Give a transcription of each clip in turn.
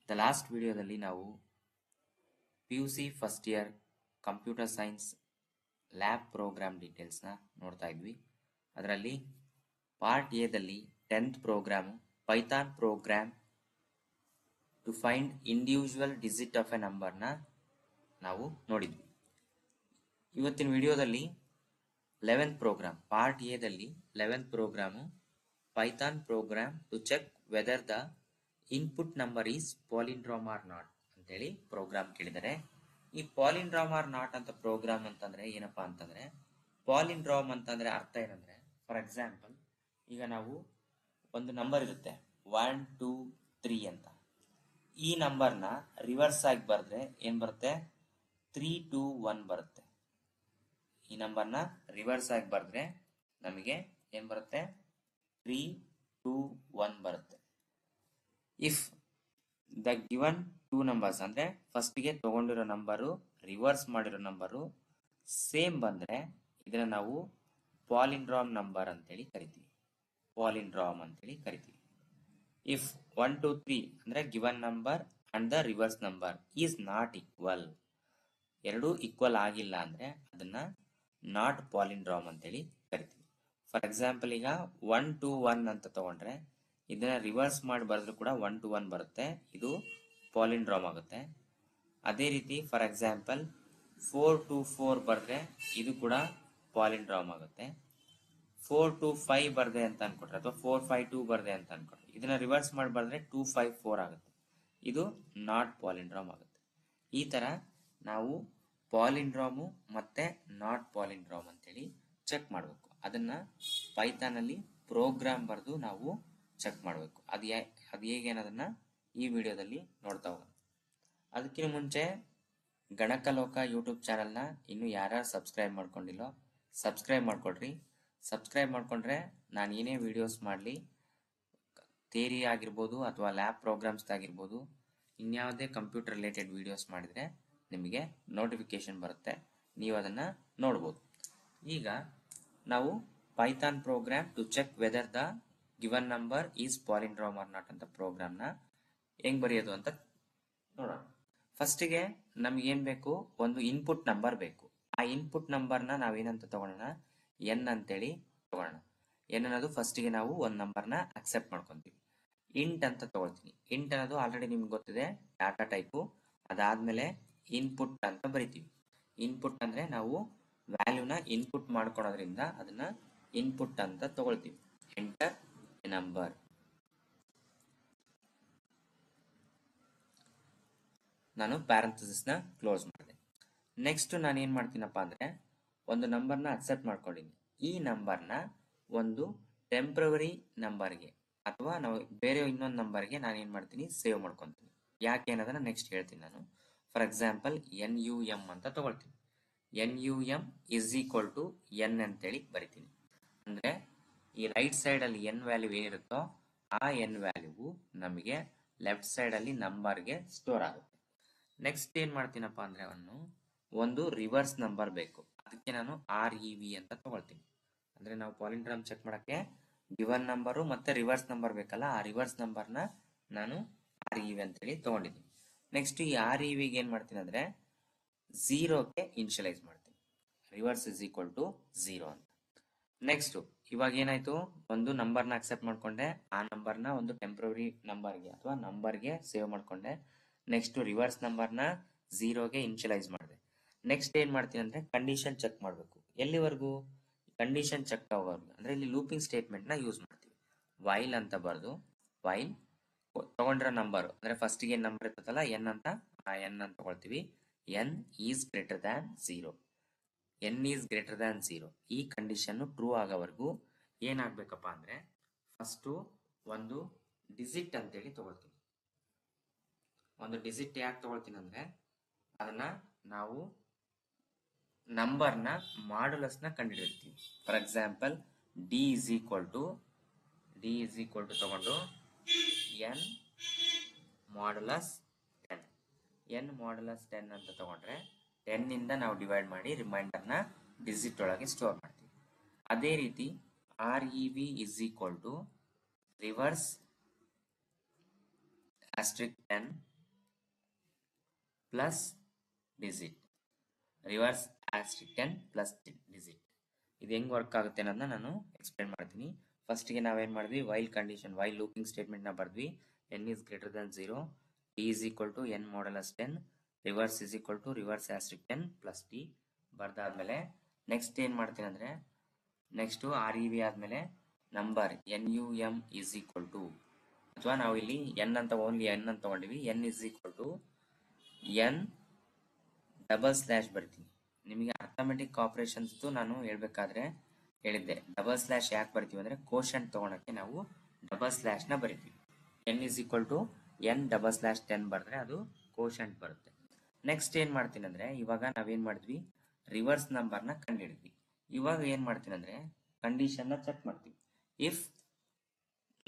The last ವಿಡಿಯೋದಲ್ಲಿ ನಾವು PUC first year computer science lab program ಡೀಟೇಲ್ಸ್ನ ನೋಡ್ತಾ ಇದ್ವಿ. ಅದರಲ್ಲಿ ಪಾರ್ಟ್ ಎದಲ್ಲಿ 10th program Python program to find individual digit of a ನಂಬರ್ನ ನಾವು ನೋಡಿದ್ವಿ. ಇವತ್ತಿನ ವಿಡಿಯೋದಲ್ಲಿ 11th ಪ್ರೋಗ್ರಾಮ್ ಪಾರ್ಟ್ ಎದಲ್ಲಿ 11th program Python program to check whether the input number is palindrome or not ಅಂತೇಳಿ ಪ್ರೋಗ್ರಾಮ್ ಕೇಳಿದರೆ, ಈ ಪಾಲಿಂಡ್ರಾಮ್ ಆರ್ ನಾಟ್ ಅಂತ ಪ್ರೋಗ್ರಾಮ್ ಅಂತಂದ್ರೆ ಏನಪ್ಪಾ ಅಂತಂದ್ರೆ, ಪಾಲಿಂಡ್ರಾಮ್ ಅಂತಂದ್ರೆ ಅರ್ಥ ಏನಂದ್ರೆ, ಫಾರ್ ಎಕ್ಸಾಂಪಲ್ ಈಗ ನಾವು ಒಂದು ನಂಬರ್ ಇರುತ್ತೆ 1 2 3 ಅಂತ. ಈ ನಂಬರ್ನ ರಿವರ್ಸ್ ಆಗಿ ಬರೆದ್ರೆ ಏನ್ ಬರುತ್ತೆ? 3 2 1 ಬರುತ್ತೆ. ಈ ನಂಬರ್ನ ರಿವರ್ಸ್ ಆಗಿ ಬರೆದ್ರೆ ನಮಗೆ ಏನ್ ಬರುತ್ತೆ? 3 2 1 ಬರುತ್ತೆ. If the given two numbers ಅಂದ್ರೆ ಫಸ್ಟ್ ಗೆ ತಗೊಂಡಿರೋ ನಂಬರು ರಿವರ್ಸ್ ಮಾಡಿರೋ ನಂಬರು ಸೇಮ್ ಬಂದ್ರೆ ಇದನ್ನ ನಾವು ಪಾಲಿಂಡ್ರಾಮ್ ನಂಬರ್ ಅಂತೇಳಿ ಕರಿತೀವಿ. ಪಾಲಿಂಡ್ರಾಮ್ ಅಂತೇಳಿ ಕರಿತೀವಿ. ಇಫ್ 1 2 3 ಅಂದ್ರೆ given number and the reverse number is not equal, ಎರಡೂ ಈಕ್ವಲ್ ಆಗಿಲ್ಲ ಅಂದ್ರೆ ಅದನ್ನ ನಾಟ್ ಪಾಲಿಂಡ್ರಾಮ್ ಅಂತೇಳಿ ಕರಿತೀವಿ. ಫಾರ್ ಎಕ್ಸಾಂಪಲ್ ಈಗ 1 2 1 ಅಂತ ತಗೊಂಡ್ರೆ ಇದನ್ನ ರಿವರ್ಸ್ ಮಾಡಿ ಬರೆದ್ರು ಕೂಡ 1 2 1 ಬರುತ್ತೆ, ಇದು ಪಾಲಿಂಡ್ರಾಮ್ ಆಗುತ್ತೆ. ಅದೇ ರೀತಿ ಫಾರ್ ಎಕ್ಸಾಂಪಲ್ 4 2 4 ಬರೆದ್ರೆ ಇದು ಕೂಡ ಪಾಲಿಂಡ್ರಾಮ್ ಆಗುತ್ತೆ. 4 2 5 ಬರ್ದೆ ಅಂತ ಅನ್ಕೊಟ್ರೆ ಅಥವಾ 4 5 2 ಬರ್ದೆ ಅಂತ ಅನ್ಕೊಟ್ರೆ ಇದನ್ನ ರಿವರ್ಸ್ ಮಾಡಿ ಬರೆದ್ರೆ 2 5 4 ಆಗುತ್ತೆ, ಇದು ನಾಟ್ ಪಾಲಿಂಡ್ರಾಮ್ ಆಗುತ್ತೆ. ಈ ತರ ನಾವು ಪಾಲಿಂಡ್ರಾಮು ಮತ್ತೆ ನಾಟ್ ಪಾಲಿಂಡ್ರಾಮ್ ಅಂತೇಳಿ ಚೆಕ್ ಮಾಡಬೇಕು. ಅದನ್ನ ಪೈಥಾನ್ ಅಲ್ಲಿ ಪ್ರೋಗ್ರಾಮ್ ಬರೆದು ನಾವು ಚೆಕ್ ಮಾಡಬೇಕು. ಅದು ಹೇಗೆ ಅನ್ನೋದನ್ನ ಈ ವಿಡಿಯೋದಲ್ಲಿ ನೋಡ್ತಾ ಹೋಗೋಣ. ಅದಕ್ಕಿಂತ ಮುಂಚೆ ಗಣಕಲೋಕ ಯೂಟ್ಯೂಬ್ ಚಾನಲ್ನ ಇನ್ನು ಯಾರ್ಯಾರು ಸಬ್ಸ್ಕ್ರೈಬ್ ಮಾಡ್ಕೊಂಡಿಲ್ಲೋ ಸಬ್ಸ್ಕ್ರೈಬ್ ಮಾಡ್ಕೊಳ್ರಿ. ಸಬ್ಸ್ಕ್ರೈಬ್ ಮಾಡ್ಕೊಂಡ್ರೆ ನಾನು ಏನೇ ವಿಡಿಯೋಸ್ ಮಾಡಲಿ, ಥಿಯರಿ ಆಗಿರ್ಬೋದು ಅಥವಾ ಲ್ಯಾಬ್ ಪ್ರೋಗ್ರಾಮ್ಸ್ ಆಗಿರ್ಬೋದು, ಇನ್ಯಾವುದೇ ಕಂಪ್ಯೂಟರ್ ರಿಲೇಟೆಡ್ ವಿಡಿಯೋಸ್ ಮಾಡಿದರೆ ನಿಮಗೆ ನೋಟಿಫಿಕೇಶನ್ ಬರುತ್ತೆ, ನೀವು ಅದನ್ನ ನೋಡ್ಬೋದು. ಈಗ ನಾವು Python program to check whether the given number is palindrome or not ಅಂತ ಪ್ರೋಗ್ರಾಮ್ನ ಹೆಂಗ್ ಬರೆಯೋದು ಅಂತ ನೋಡೋಣ. ಫಸ್ಟಿಗೆ ನಮ್ಗೆ ಏನ್ ಬೇಕು? ಒಂದು ಇನ್ಪುಟ್ ನಂಬರ್ ಬೇಕು. ಆ ಇನ್ಪುಟ್ ನಂಬರ್ನ ನಾವೇನಂತ ತಗೊಳ್ಳೋಣ? ಎನ್ ಅಂತೇಳಿ ತಗೊಳ್ಳೋಣ. ಎನ್ ಅನ್ನೋದು ಫಸ್ಟಿಗೆ ನಾವು ಒಂದು ನಂಬರ್ನ ಅಕ್ಸೆಪ್ಟ್ ಮಾಡ್ಕೊಂತೀವಿ. ಇಂಟ್ ಅಂತ ತಗೊಳ್ತೀನಿ. ಇಂಟ್ ಅನ್ನೋದು ಆಲ್ರೆಡಿ ನಿಮ್ಗೆ ಗೊತ್ತಿದೆ, ಡಾಟಾ ಟೈಪು. ಅದಾದ್ಮೇಲೆ ಇನ್ಪುಟ್ ಅಂತ ಬರಿತೀವಿ. ಇನ್ಪುಟ್ ಅಂದ್ರೆ ನಾವು ವ್ಯಾಲ್ಯೂನ ಇನ್ಪುಟ್ ಮಾಡ್ಕೊಳೋದ್ರಿಂದ ಅದನ್ನ ಇನ್ಪುಟ್ ಅಂತ ತಗೊಳ್ತೀವಿ. Enter a number. ನಾನು ಪ್ಯಾರಂಥಸಿಸ್ ನ ಕ್ಲೋಸ್ ಮಾಡಿದೆ. ನೆಕ್ಸ್ಟ್ ನಾನು ಏನ್ ಮಾಡ್ತೀನಪ್ಪ ಅಂದ್ರೆ, ಒಂದು ನಂಬರ್ನ ಅಕ್ಸೆಪ್ಟ್ ಮಾಡ್ಕೊಂಡಿನಿ. ಈ ನಂಬರ್ನ ಒಂದು ಟೆಂಪ್ರವರಿ ನಂಬರ್ಗೆ ಅಥವಾ ನಾವು ಬೇರೆ ಇನ್ನೊಂದು ನಂಬರ್ಗೆ ನಾನು ಏನ್ ಮಾಡ್ತೀನಿ? ಸೇವ್ ಮಾಡ್ಕೊಂತೀನಿ. ಯಾಕೆ ಅನ್ನೋದನ್ನ ನೆಕ್ಸ್ಟ್ ಹೇಳ್ತೀನಿ ನಾನು. ಫಾರ್ ಎಕ್ಸಾಂಪಲ್ NUM ಅಂತ ತಗೊಳ್ತೀನಿ. NUM is equal to N ಅಂತೇಳಿ ಬರಿತೀನಿ. ಅಂದ್ರೆ ಈ ರೈಟ್ ಸೈಡ್ ಅಲ್ಲಿ ಎನ್ ವ್ಯಾಲ್ಯೂ ಏನಿರುತ್ತೋ ಆ ಎನ್ ವ್ಯಾಲ್ಯೂ ನಮಗೆ ಲೆಫ್ಟ್ ಸೈಡ್ ಅಲ್ಲಿ ನಂಬರ್ಗೆ ಸ್ಟೋರ್ ಆಗುತ್ತೆ. ನೆಕ್ಸ್ಟ್ ಏನ್ ಮಾಡ್ತೀನಪ್ಪ ಅಂದ್ರೆ, ಒಂದು ರಿವರ್ಸ್ ನಂಬರ್ ಬೇಕು. ಅದಕ್ಕೆ ನಾನು REV ಅಂತ ತಗೊಳ್ತೀನಿ. ಅಂದ್ರೆ ನಾವು ಪಾಲಿಂಡ್ರಾಮ್ ಚೆಕ್ ಮಾಡಕ್ಕೆ ಗಿವನ್ ನಂಬರು ಮತ್ತೆ ರಿವರ್ಸ್ ನಂಬರ್ ಬೇಕಲ್ಲ, ಆ ರಿವರ್ಸ್ ನಂಬರ್ನ ನಾನು REV ಅಂತೇಳಿ ತಗೊಂಡಿದ್ದೀನಿ. ನೆಕ್ಸ್ಟ್ ಈ REV ಗೆ ಏನ್ ಮಾಡ್ತೀನಿ ಅಂದ್ರೆ 0ಗೆ ಇನಿಷಿಯಲೈಸ್ ಮಾಡ್ತೀನಿ. ರಿವರ್ಸ್ ಇಸ್ ಈಕ್ವಲ್ ಟು 0 ಅಂತ. ನೆಕ್ಸ್ಟ್ ಇವಾಗ ಏನಾಯ್ತು? ಒಂದು ನಂಬರ್ನ ಅಕ್ಸೆಪ್ಟ್ ಮಾಡ್ಕೊಂಡೆ, ಆ ನಂಬರ್ನ ಒಂದು ಟೆಂಪ್ರವರಿ ನಂಬರ್ಗೆ ಅಥವಾ ನಂಬರ್ಗೆ ಸೇವ್ ಮಾಡ್ಕೊಂಡೆ. ನೆಕ್ಸ್ಟ್ ರಿವರ್ಸ್ ನಂಬರ್ನ 0ಗೆ ಇನಿಷಿಯಲೈಸ್ ಮಾಡಿದೆ. ನೆಕ್ಸ್ಟ್ ಏನ್ ಮಾಡ್ತೀನಿ ಅಂದ್ರೆ ಕಂಡೀಷನ್ ಚೆಕ್ ಮಾಡಬೇಕು. ಎಲ್ಲಿವರೆಗೂ? ಕಂಡೀಷನ್ ಚೆಕ್ ಆಗೋವರೆಗೂ. ಅಂದ್ರೆ ಇಲ್ಲಿ ಲೂಪಿಂಗ್ ಸ್ಟೇಟ್ಮೆಂಟ್ ನ ಯೂಸ್ ಮಾಡ್ತೀವಿ. ವೈಲ್ ಅಂತ ಬರೆದು, ವೈಲ್ ತಗೊಂಡಿರೋ ನಂಬರ್ ಅಂದ್ರೆ ಫಸ್ಟ್ ಗೆ ನಂಬರ್ ಇರ್ತದಲ್ಲ ಎನ್ ಅಂತ, ಆ ಎನ್ ಅಂತ ತಗೊಳ್ತೀವಿ. N is greater than 0. N is greater than 0 ಈ ಕಂಡೀಷನ್ ಟ್ರೂ ಆಗೋವರೆಗೂ ಏನಾಗ್ಬೇಕಪ್ಪ ಅಂದ್ರೆ, ಫಸ್ಟ್ ಒಂದು ಡಿಜಿಟ್ ಅಂತೇಳಿ ತಗೊಳ್ತೀನಿ. ಒಂದು ಡಿಜಿಟ್ ಯಾಕೆ ತಗೊಳ್ತೀನಿ ಅಂದ್ರೆ, ಅದನ್ನ ನಾವು ನಂಬರ್ನ ಮಾಡ್ಯುಲಸ್ ನ ಕಂಡುಹಿಡಿರ್ತೀವಿ. For example D is equal to ತಗೊಂಡು ಎನ್ ಮಾಡ್ಯುಲಸ್ 10. ಎನ್ ಮಾಡ್ಯುಲಸ್ 10 ಅಂತ ತಗೊಂಡ್ರೆ 10 ಇಂದ ನಾವು ಡಿವೈಡ್ ಮಾಡಿ ರಿಮೈಂಡರ್ನ ಡಿಜಿಟ್ ಒಳಗೆ ಸ್ಟೋರ್ ಮಾಡ್ತೀವಿ. ಅದೇ ರೀತಿ REV is equal to reverse asterisk 10 plus digit, reverse asterisk 10 plus digit. ಇದು ಹೆಂಗ್ ವರ್ಕ್ ಆಗುತ್ತೆ ಅನ್ನೋದನ್ನ ನಾನು ಎಕ್ಸ್ಪ್ಲೇನ್ ಮಾಡ್ತೀನಿ. ಫಸ್ಟ್ಗೆ ನಾವೇನು ಮಾಡಿದ್ವಿ, ವೈಲ್ ಕಂಡೀಷನ್, ವೈಲ್ ಲೂಪಿಂಗ್ ಸ್ಟೇಟ್ಮೆಂಟ್ನ ಬರ್ದ್ವಿ. N is greater than 0, T is equal to N modulus 10, reverse is equal to reverse asterisk 10 plus T ಬರ್ದಾದ್ಮೇಲೆ ನೆಕ್ಸ್ಟ್ ಏನು ಮಾಡ್ತೀನಿ ಅಂದರೆ, ನೆಕ್ಸ್ಟು ಆರ್ ಇ ವಿ ಆದಮೇಲೆ number N U M is equal to, ಅಥವಾ ನಾವು ಇಲ್ಲಿ ಎನ್ ಅಂತ only N ಅಂತ ತಗೊಂಡಿವಿ, N is equal to N double slash ಬರ್ತೀನಿ. ನಿಮಗೆ ಅರ್ಥಮೆಟಿಕ್ ಆಪರೇಷನ್ಸ್ದು ನಾನು ಹೇಳ್ಬೇಕಾದ್ರೆ ಹೇಳಿದ್ದೆ, ಡಬಲ್ ಸ್ಲ್ಯಾಶ್ ಯಾಕೆ ಬರ್ತೀವಿ ಅಂದರೆ ಕೋಶಂಟ್ ತೊಗೊಳಕ್ಕೆ ನಾವು ಡಬಲ್ ಸ್ಲ್ಯಾಶ್ನ ಬರಿತೀವಿ. N is equal to N double slash 10 ಬರೆದ್ರೆ ಅದು ಕೋಶಂಟ್ ಬರುತ್ತೆ. ನೆಕ್ಸ್ಟ್ ಏನು ಮಾಡ್ತೀನಿ ಅಂದರೆ, ಇವಾಗ ನಾವೇನು ಮಾಡಿದ್ವಿ, ರಿವರ್ಸ್ ನಂಬರ್ನ ಕಂಡುಹಿಡಿದ್ವಿ. ಇವಾಗ ಏನು ಮಾಡ್ತೀನಿ ಅಂದರೆ ಕಂಡೀಷನ್ನ ಚೆಕ್ ಮಾಡ್ತೀವಿ. ಇಫ್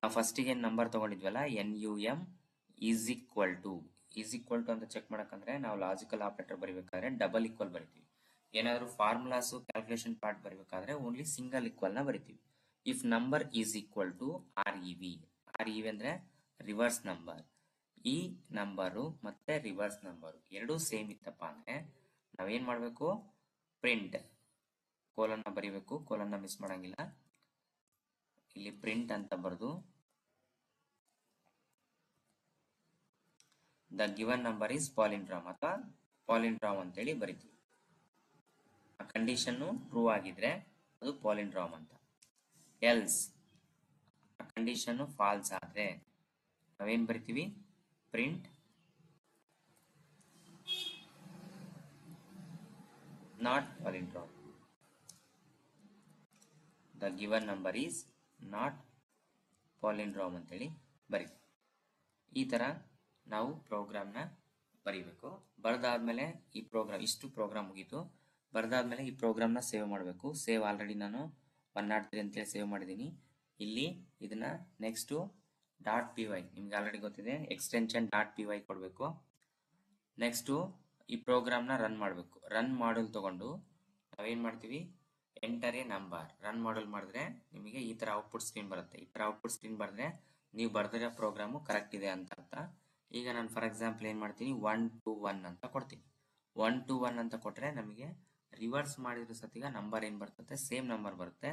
ನಾವು ಫಸ್ಟಿಗೆ ನಂಬರ್ ತೊಗೊಂಡಿದ್ವಲ್ಲ N U M is equal to ಅಂತ ಚೆಕ್ ಮಾಡಕ್ಕಂದ್ರೆ ನಾವು ಲಾಜಿಕಲ್ ಆಪರೇಟರ್ ಬರೀಬೇಕಾದ್ರೆ ಡಬಲ್ ಈಕ್ವಲ್ ಬರಿತೀವಿ. ಏನಾದರೂ ಫಾರ್ಮುಲಾಸು ಕ್ಯಾಲ್ಕುಲೇಷನ್ ಪಾರ್ಟ್ ಬರೀಬೇಕಾದ್ರೆ ಓನ್ಲಿ ಸಿಂಗಲ್ ಈಕ್ವಲ್ನ ಬರಿತೀವಿ. If number is equal to R E V ಅಂದರೆ ರಿವರ್ಸ್ ನಂಬರ್, ಈ ನಂಬರು ಮತ್ತೆ ರಿವರ್ಸ್ ನಂಬರು ಎರಡೂ ಸೇಮ್ ಇತ್ತಪ್ಪ ಅಂದರೆ ನಾವೇನು ಮಾಡಬೇಕು, ಪ್ರಿಂಟ್ ಕೋಲನ್ನ ಬರಿಬೇಕು, ಕೋಲನ್ನ ಮಿಸ್ ಮಾಡಂಗಿಲ್ಲ. ಇಲ್ಲಿ ಪ್ರಿಂಟ್ ಅಂತ ಬರೆದು ದ ಗಿವನ್ ನಂಬರ್ ಈಸ್ ಪಾಲಿಂಡ್ರಾಮ್ ಅಥವಾ ಪಾಲಿಂಡ್ರಾಮ್ ಅಂತೇಳಿ ಬರಿತೀವಿ. ಆ ಕಂಡೀಷನ್ನು ಟ್ರೂ ಆಗಿದ್ರೆ ಅದು ಪಾಲಿಂಡ್ರಾಮ್ ಅಂತ. ಎಲ್ಸ್ ಆ ಕಂಡೀಷನ್ನು ಫಾಲ್ಸ್ ಆದರೆ ನಾವೇನು ಬರಿತೀವಿ, print not palindrome, the given number is not palindrome ಅಂತೇಳಿ ಬರಿತೀವಿ. ಈ ಥರ ನಾವು ಪ್ರೋಗ್ರಾಮ್ನ ಬರೀಬೇಕು. ಬರೆದಾದ್ಮೇಲೆ ಈ ಪ್ರೋಗ್ರಾಮ್, ಇಷ್ಟು ಪ್ರೋಗ್ರಾಮ್ ಮುಗೀತು. ಬರೆದಾದ್ಮೇಲೆ ಈ ಪ್ರೋಗ್ರಾಮ್ನ ಸೇವ್ ಮಾಡಬೇಕು. ಸೇವ್ ಆಲ್ರೆಡಿ ನಾನು 103 ಅಂತೇಳಿ ಸೇವ್ ಮಾಡಿದ್ದೀನಿ. ಇಲ್ಲಿ ಇದನ್ನ ನೆಕ್ಸ್ಟು ಡಾಟ್ ಪಿ ವೈ, ನಿಮ್ಗೆ ಆಲ್ರೆಡಿ ಗೊತ್ತಿದೆ, ಎಕ್ಸ್ಟೆನ್ಷನ್ ಡಾಟ್ ಪಿ ವೈ ಕೊಡಬೇಕು. ನೆಕ್ಸ್ಟು ಈ ಪ್ರೋಗ್ರಾಮ್ನ ರನ್ ಮಾಡಬೇಕು. ರನ್ ಮಾಡಲ್ ತಗೊಂಡು ನಾವೇನು ಮಾಡ್ತೀವಿ, ಎಂಟರ್ ಎ ನಂಬರ್ ರನ್ ಮಾಡಲ್ ಮಾಡಿದ್ರೆ ನಿಮಗೆ ಈ ಥರ ಔಟ್ಪುಟ್ ಸ್ಕ್ರೀನ್ ಬರುತ್ತೆ. ಈ ಥರ ಔಟ್ಪುಟ್ ಸ್ಕ್ರೀನ್ ಬರೆದ್ರೆ ನೀವು ಬರೆದಿರೋ ಪ್ರೋಗ್ರಾಮು ಕರೆಕ್ಟ್ ಇದೆ ಅಂತ ಅರ್ಥ. ಈಗ ನಾನು ಫಾರ್ ಎಕ್ಸಾಂಪಲ್ ಏನು ಮಾಡ್ತೀನಿ, 1 to 1 ಅಂತ ಕೊಡ್ತೀನಿ. 1 to 1 ಅಂತ ಕೊಟ್ಟರೆ ನಮಗೆ ರಿವರ್ಸ್ ಮಾಡಿದ್ರೆ ಸತಿಗ ನಂಬರ್ ಏನು ಬರ್ತದೆ, ಸೇಮ್ ನಂಬರ್ ಬರುತ್ತೆ.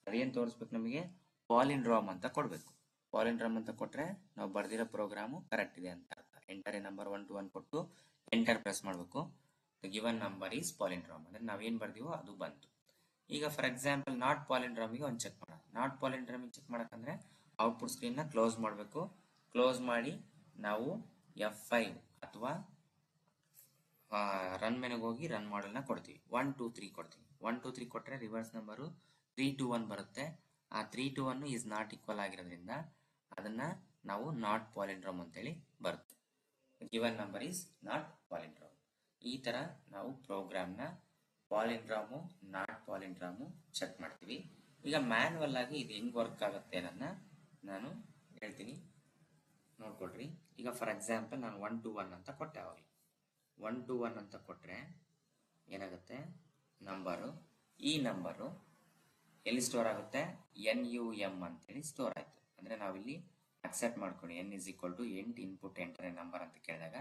ಅದೇನು ತೋರಿಸ್ಬೇಕು, ನಮಗೆ ಪಾಲಿಂಡ್ರಾಮ್ ಅಂತ ಕೊಡಬೇಕು. ಪಾಲಿಂಡ್ರಾಮ್ ಅಂತ ಕೊಟ್ಟರೆ ನಾವು ಬರೆದಿರೋ ಪ್ರೋಗ್ರಾಮು ಕರೆಕ್ಟ್ ಇದೆ ಅಂತ ಅರ್ಥ. ಎಂಟರ್ ಎ ನಂಬರ್ 1 to 1 ಕೊಟ್ಟು ಎಂಟರ್ ಪ್ರೆಸ್ ಮಾಡಬೇಕು. ದ ಗಿವನ್ ನಂಬರ್ ಈಸ್ ಪಾಲಿಂಡ್ರಾಮ್ ಅಂದರೆ ನಾವೇನು ಬರ್ದೀವೋ ಅದು ಬಂತು. ಈಗ ಫಾರ್ ಎಕ್ಸಾಂಪಲ್ ನಾಟ್ ಪಾಲಿಂಡ್ರಾಮಿಗೆ ಒಂದು ಚೆಕ್ ಮಾಡೋಣ. ನಾಟ್ ಪಾಲಿಂಡ್ರಾಮಿಗೆ ಚೆಕ್ ಮಾಡಕ್ಕಂದ್ರೆ ಔಟ್ಪುಟ್ ಸ್ಕ್ರೀನ್ನ ಕ್ಲೋಸ್ ಮಾಡಬೇಕು. ಕ್ಲೋಸ್ ಮಾಡಿ ನಾವು F5 ಅಥವಾ ರನ್ ಮೆನುಗೆ ಹೋಗಿ ರನ್ ಮಾಡಲ್ನ ಕೊಡ್ತೀವಿ. 1 2 3 ಕೊಡ್ತೀವಿ. 1 2 3 ಕೊಟ್ಟರೆ ರಿವರ್ಸ್ ನಂಬರು 3 2 1 ಬರುತ್ತೆ. ಆ 3 2 1 ಈಸ್ ನಾಟ್ ಈಕ್ವಲ್ ಆಗಿರೋದ್ರಿಂದ ಅದನ್ನು ನಾವು ನಾಟ್ ಪಾಲಿಂಡ್ರಾಮ್ ಅಂತೇಳಿ ಬರುತ್ತೆ. Given number is not palindrome. ಈ ಥರ ನಾವು ಪ್ರೋಗ್ರಾಮ್ನ ಪಾಲಿಂಡ್ರಾಮು ನಾಟ್ ಪಾಲಿಂಡ್ರಾಮು ಚೆಕ್ ಮಾಡ್ತೀವಿ. ಈಗ ಮ್ಯಾನ್ಯಲ್ ಆಗಿ ಇದು ಹೆಂಗೆ ವರ್ಕ್ ಆಗುತ್ತೆ ಅನ್ನೋದನ್ನ ನಾನು ಹೇಳ್ತೀನಿ, ನೋಡ್ಕೊಳ್ರಿ. ಈಗ ಫಾರ್ ಎಕ್ಸಾಂಪಲ್ ನಾನು 1 to 1 ಅಂತ ಕೊಟ್ಟೆ. ಅವಾಗ 1 to 1 ಅಂತ ಕೊಟ್ಟರೆ ಏನಾಗುತ್ತೆ, ನಂಬರು, ಈ ನಂಬರು ಎಲ್ಲಿ ಸ್ಟೋರ್ ಆಗುತ್ತೆ, ಎನ್ ಯು ಎಮ್ ಅಂತೇಳಿ ಸ್ಟೋರ್ ಆಯಿತು. ಅಂದರೆ ನಾವಿಲ್ಲಿ ಅಕ್ಸೆಪ್ಟ್ ಮಾಡ್ಕೊಳ್ಳಿ, N is equal to 8 input enter a number ಅಂತ ಕೇಳಿದಾಗ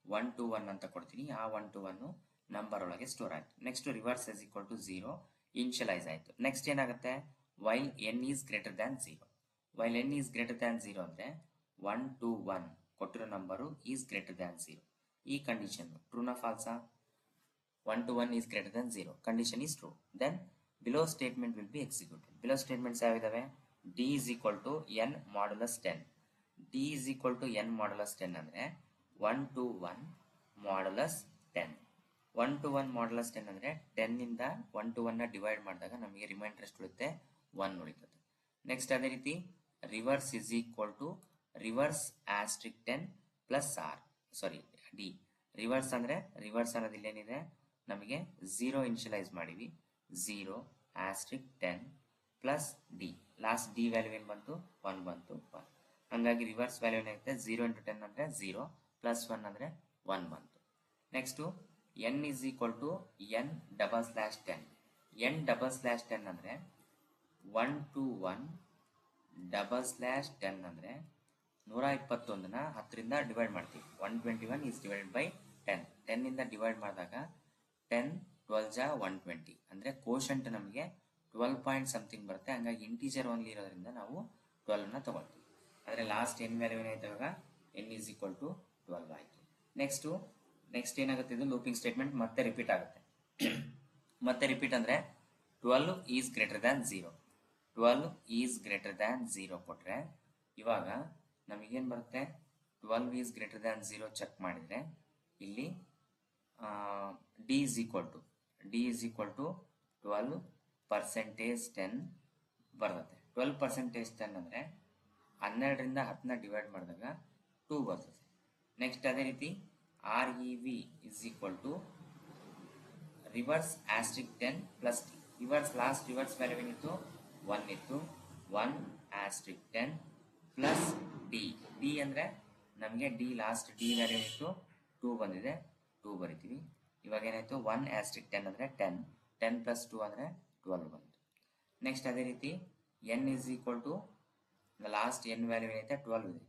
1 to 1 ಅಂತ ಕೊಡ್ತೀನಿ. ಆ 1 to 1 ನಂಬರ್ ಒಳಗೆ ಸ್ಟೋರ್ ಆಯಿತು. Next reverse is equal to 0 initialise ಆಯಿತು. ನೆಕ್ಸ್ಟ್ ಏನಾಗುತ್ತೆ, while N is greater than 0. While N is greater than 0 ಅಂದರೆ 1 to 1 ಕೊಟ್ಟಿರೋ ನಂಬರು ಈಸ್ ಗ್ರೇಟರ್ ದ್ಯಾನ್ 0. ಈ ಕಂಡೀಷನ್ ಟ್ರೂನಾ ಫಾಲ್ಸಾ? 1 to 1 is greater than 0, condition is true. Then below statement will be executed. Below statements ಯಾವಿದಾವೆ, D is equal to N modulus 10. D is equal to N modulus 10 ಅಂದರೆ 1 to 1 modulus 10. 1 to 1 modulus 10 ಅಂದರೆ 10 ಇಂದ 1 to 1 divide ಮಾಡಿದಾಗ ನಮಗೆ reminder ಎಷ್ಟು ಉಳಿಯುತ್ತೆ, 1 ಉಳಿತದೆ. Next ಅದೇ ರೀತಿ reverse is equal to reverse asterisk 10 plus R, sorry D. Reverse ಅಂದರೆ ರಿವರ್ಸ್ ಅನ್ನೋದು ಇಲ್ಲೇನಿದೆ, ನಮಗೆ 0 ಇನ್ಶಿಯಲೈಸ್ ಮಾಡಿವಿ, 0 asterisk 10 plus D. Last D value ಏನು ಬಂತು, 1 ಬಂತು, 1. ಹಾಗಾಗಿ ರಿವರ್ಸ್ ವ್ಯಾಲ್ಯೂ ಏನಾಗುತ್ತೆ, 0 into 10 ಅಂದರೆ 0 ಪ್ಲಸ್ 1 ಅಂದರೆ 1 ಬಂತು. Next N is equal to N double slash 10. N double slash 10 ಅಂದರೆ 1 to 1 ಡಬಲ್ ಸ್ಲ್ಯಾಶ್ 10 ಅಂದರೆ 121ನ 10ರಿಂದ ಡಿವೈಡ್ ಮಾಡ್ತೀವಿ. 121 ಈಸ್ ಡಿವೈಡೆಡ್ ಬೈ 10 ಇಂದ ಡಿವೈಡ್ ಮಾಡಿದಾಗ 10 12 ಜಾ 120 ಅಂದರೆ ಕೋಶಂಟ್ ನಮಗೆ 12 ಪಾಯಿಂಟ್ ಸಮಥಿಂಗ್ ಬರುತ್ತೆ. ಹಂಗಾಗಿ ಇಂಟೀಜರ್ ಓನ್ಲಿ ಇರೋದ್ರಿಂದ ನಾವು 12ನ ತಗೊಳ್ತೀವಿ. ಆದರೆ ಲಾಸ್ಟ್ n ವ್ಯಾಲ್ಯೂ ಏನಾಯ್ತು ಇವಾಗ n ಈಸ್ ಈಕ್ವಲ್ ಟು 12 ಆಯಿತು. ನೆಕ್ಸ್ಟ್ ಏನಾಗುತ್ತೆ, ಇದು ಲೂಪಿಂಗ್ ಸ್ಟೇಟ್ಮೆಂಟ್ ಮತ್ತೆ ರಿಪೀಟ್ ಆಗುತ್ತೆ. ಮತ್ತೆ ರಿಪೀಟ್ ಅಂದರೆ 12 is greater than 0. 12 is greater than 0 ಕೊಟ್ಟರೆ ಇವಾಗ ನಮಗೇನು ಬರುತ್ತೆ, 12 ಈಸ್ ಗ್ರೇಟರ್ ದ್ಯಾನ್ 0 ಚೆಕ್ ಮಾಡಿದರೆ ಇಲ್ಲಿ ಡಿ ಈಸ್ ಈಕ್ವಲ್ ಟು 12% 10 ಬರ್ತದೆ. 12% 10 ಅಂದರೆ 12ರಿಂದ 10ನ ಡಿವೈಡ್ ಮಾಡಿದಾಗ 2 ಬರ್ತದೆ. ನೆಕ್ಸ್ಟ್ ಅದೇ ರೀತಿ REV is equal to reverse asterisk 10 plus D. Last reverse value ಏನಿತ್ತು 1 ಇತ್ತು. 1 ಆಸ್ಟ್ರಿಕ್ 10 ಪ್ಲಸ್ ಡಿ ಅಂದರೆ ನಮಗೆ ಲಾಸ್ಟ್ ಡಿ ವ್ಯಾಲ್ಯೂ ಏನಿತ್ತು 2 ಬಂದಿದೆ, 2 ಬರಿತೀವಿ. ಇವಾಗ ಏನಾಯಿತು 1 ಆಸ್ಟ್ರಿಕ್ 10 ಅಂದರೆ 10 ಪ್ಲಸ್ 2 ಅಂದರೆ 12 ಬಂತು. ನೆಕ್ಸ್ಟ್ ಅದೇ ರೀತಿ n is equal to last n value ಏನೈತೆ 12 ಇದೆ.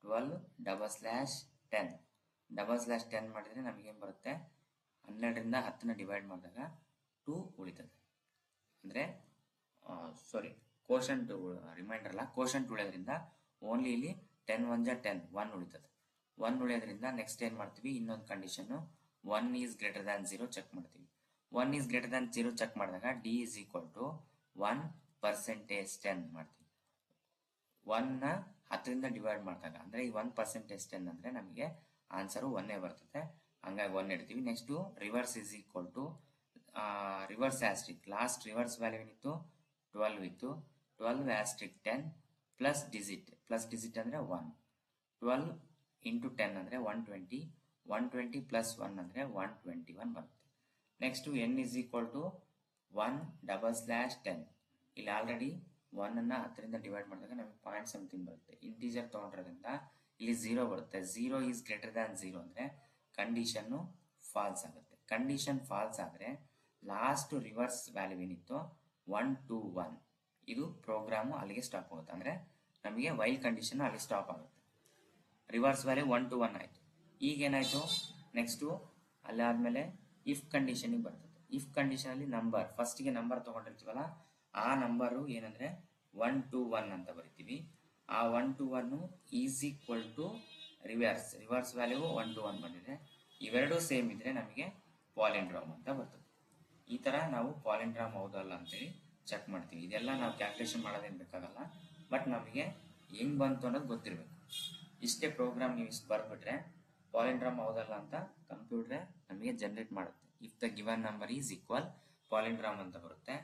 12/10 ಮಾಡಿದರೆ ನಮಗೇನು ಬರುತ್ತೆ, 12ರಿಂದ 10ನ ಡಿವೈಡ್ ಮಾಡಿದಾಗ 2 ಉಳಿತದೆ. ಅಂದರೆ ಕೋಶಂಟ್ ರಿಮೈಂಡರ್ ಅಲ್ಲ, ಕೋಶಂಟ್ ಉಳಿಯೋದ್ರಿಂದ ಓನ್ಲಿ ಇಲ್ಲಿ 10 1 ಜಾ 10 1 ಉಳಿತದೆ. 1 ಉಳಿಯೋದ್ರಿಂದ ನೆಕ್ಸ್ಟ್ ಏನು ಮಾಡ್ತೀವಿ, ಇನ್ನೊಂದು condition 1 is greater than 0 check ಮಾಡ್ತೀವಿ. 1 ಈಸ್ ಗ್ರೇಟರ್ ದ್ಯಾನ್ 0 ಚೆಕ್ ಮಾಡಿದಾಗ ಡಿ ಈಸ್ ಈಕ್ವಲ್ ಟು 1% 10 ಮಾಡ್ತೀವಿ. 1ನ 10ರಿಂದ ಡಿವೈಡ್ ಮಾಡಿದಾಗ ಅಂದರೆ ಈ 1% 10 ಅಂದರೆ ನಮಗೆ ಆನ್ಸರು 1 ಬರ್ತದೆ. ಹಂಗಾಗಿ 1 ಇಡ್ತೀವಿ. Next reverse is equal to reverse asterisk. Last reverse value ಏನಿತ್ತು 12 ಇತ್ತು. 12 ಆಸ್ಟ್ರಿಕ್ 10 ಪ್ಲಸ್ ಡಿಜಿಟ್ ಅಂದರೆ 1. 12 ಇಂಟು 10 ಅಂದರೆ 120. 120 ಪ್ಲಸ್ 1 ಅಂದರೆ 121 ಬರುತ್ತೆ. Next n is equal to 1/10. ಇಲ್ಲಿ ಆಲ್ರೆಡಿ 1ಅನ್ನು 10ರಿಂದ ಡಿವೈಡ್ ಮಾಡಿದಾಗ ನಮಗೆ ಪಾಯಿಂಟ್ ಸಮಥಿಂಗ್ ಬರುತ್ತೆ. ಇಂಟೀಜರ್ ತೊಗೊಂಡ್ರೋದ್ರಿಂದ ಇಲ್ಲಿ 0 ಬರುತ್ತೆ. 0 ಈಸ್ ಗ್ರೇಟರ್ ದ್ಯಾನ್ 0 ಅಂದರೆ ಕಂಡೀಷನ್ನು ಫಾಲ್ಸ್ ಆಗುತ್ತೆ. ಕಂಡೀಷನ್ ಫಾಲ್ಸ್ ಆದರೆ ಲಾಸ್ಟ್ ರಿವರ್ಸ್ ವ್ಯಾಲ್ಯೂ ಏನಿತ್ತು 1 2 1 ಇದು ಪ್ರೋಗ್ರಾಮು ಅಲ್ಲಿಗೆ ಸ್ಟಾಪ್ ಆಗುತ್ತೆ. ಅಂದರೆ ನಮಗೆ ವೈಲ್ ಕಂಡೀಷನ್ ಅಲ್ಲಿ ಸ್ಟಾಪ್ ಆಗುತ್ತೆ. ರಿವರ್ಸ್ ವ್ಯಾಲ್ಯೂ 1 2 1 ಆಯಿತು. ಈಗೇನಾಯಿತು, ನೆಕ್ಸ್ಟು ಅಲ್ಲಾದಮೇಲೆ ಇಫ್ ಕಂಡೀಷನಿಗೆ ಬರ್ತದೆ. ಇಫ್ ಕಂಡೀಷನಲ್ಲಿ ನಂಬರ್ ಫಸ್ಟಿಗೆ ನಂಬರ್ ತೊಗೊಂಡಿರ್ತೀವಲ್ಲ ಆ ನಂಬರು ಏನಂದರೆ 1 2 1 ಅಂತ ಬರಿತೀವಿ. ಆ 1 2 1 is equal to reverse value 1 2 1 ಬಂದಿದೆ. ಇವೆರಡೂ ಸೇಮ್ ಇದ್ದರೆ ನಮಗೆ ಪಾಲಿಂಡ್ರಾಮ್ ಅಂತ ಬರ್ತದೆ. ಈ ಥರ ನಾವು ಪಾಲಿಂಡ್ರಾಮ್ ಹೌದಲ್ಲ ಅಂತೇಳಿ ಚೆಕ್ ಮಾಡ್ತೀವಿ. ಇದೆಲ್ಲ ನಾವು ಕ್ಯಾಲ್ಕುಲೇಷನ್ ಮಾಡೋದೇನು ಬೇಕಾಗಲ್ಲ, ಬಟ್ ನಮಗೆ ಹೆಂಗೆ ಬಂತು ಅನ್ನೋದು ಗೊತ್ತಿರಬೇಕು. ಇಷ್ಟೇ ಪ್ರೋಗ್ರಾಮ್ ನೀವು ಇಷ್ಟು ಬರೆದ್ಬಿಟ್ರೆ ಪಾಲಿಂಡ್ರಾಮ್ ಹೌದಲ್ಲ ಅಂತ ಕಂಪ್ಯೂಟ್ರೆ ನಮಗೆ ಜನರೇಟ್ ಮಾಡುತ್ತೆ. If the given number is equal palindrome ಅಂತ ಬರುತ್ತೆ,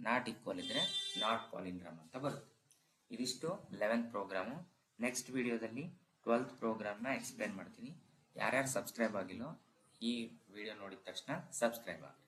ನಾಟ್ ಈಕ್ವಲ್ ಇದ್ದರೆ ನಾಟ್ ಪಾಲಿಂಡ್ರಾಮ್ ಅಂತ ಬರುತ್ತೆ. ಇದಿಷ್ಟು 11th ಪ್ರೋಗ್ರಾಮು. ನೆಕ್ಸ್ಟ್ ವಿಡಿಯೋದಲ್ಲಿ 12th ಪ್ರೋಗ್ರಾಮ್ನ ಎಕ್ಸ್ಪ್ಲೇನ್ ಮಾಡ್ತೀನಿ. ಯಾರ್ಯಾರು ಸಬ್ಸ್ಕ್ರೈಬ್ ಆಗಿಲ್ಲೋ ಈ ವಿಡಿಯೋ ನೋಡಿದ ತಕ್ಷಣ ಸಬ್ಸ್ಕ್ರೈಬ್ ಆಗಿ.